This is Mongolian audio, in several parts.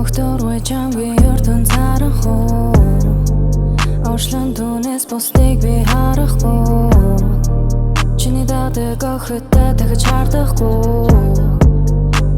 Doktor çamgi yurtun sarıxu Oşlan tunes postlik bir harıxu Çini dağdı qoxıtta tıgı çardıxu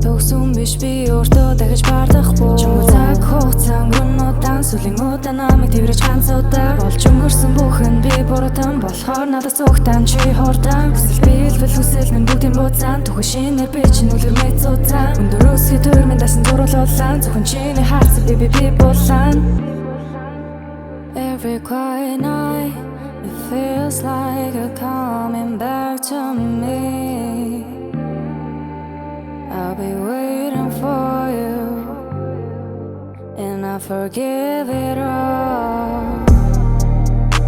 Togsun biş bir orta tıgı çpardıxu Çumurtak hoğtan günnotan Sülingotan amig tivreç kansotar Бол çungursun buxın bir boratan Bolxor nada soğtan çi hortan Хүсэл биелбэл хүсэл минь бүгдийн бууцаан Түхэн шинээр би чинь үлгэр мэд цуцаан Өндөр өсгий төрмэн дасан зуруулуулаан Зөвхөн чиний хаалцаг би булаан Every quiet night It feels like you're coming back to me I'll be waiting for you And I forgive it all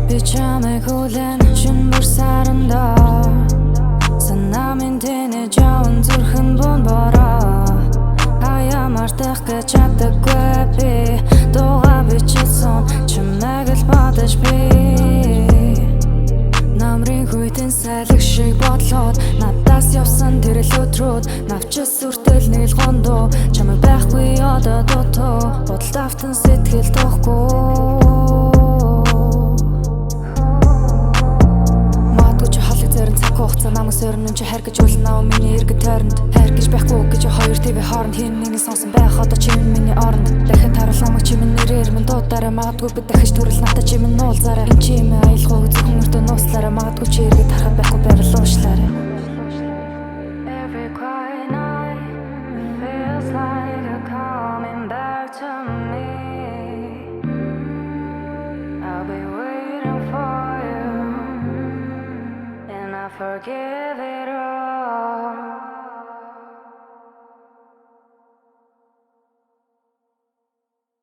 Би чамайг хүлээн шин бүр сарандаа Санаа минь тэнэж яван зүрхэн бун бороо Хаяа мартах гэж чаддаггүй би Дуугаа бичсэн чамайг л бодож би Намрын хүйтэн сайлаг шиг бодлоод Надаас явсан тэр л өдрүүд Навчис сүртэл нэг л гондоо Чамайг байхгүй одоо дутуу Бодолд автан сэтгэл тоохгүй Хугацаа намайг сорно чи хайр гэж үлнэ миний эргэж тойронд хайр гэж байхгүй гэж хоёр твэ хооронд хин миний сонсон байх одоо чи миний оронд дахин тарууламаг чи минь нэрээр минь дуудаараа магадгүй би дахиж төрөл надад чи минь нуулзаараа энэ чи минь аялах зөвхөн өртөө нууслаараа магадгүй чи эргэж тарахад байхгүй байвал уушлаараа Every quiet night feels like you're coming back to me I'll be waiting for you I forgive it all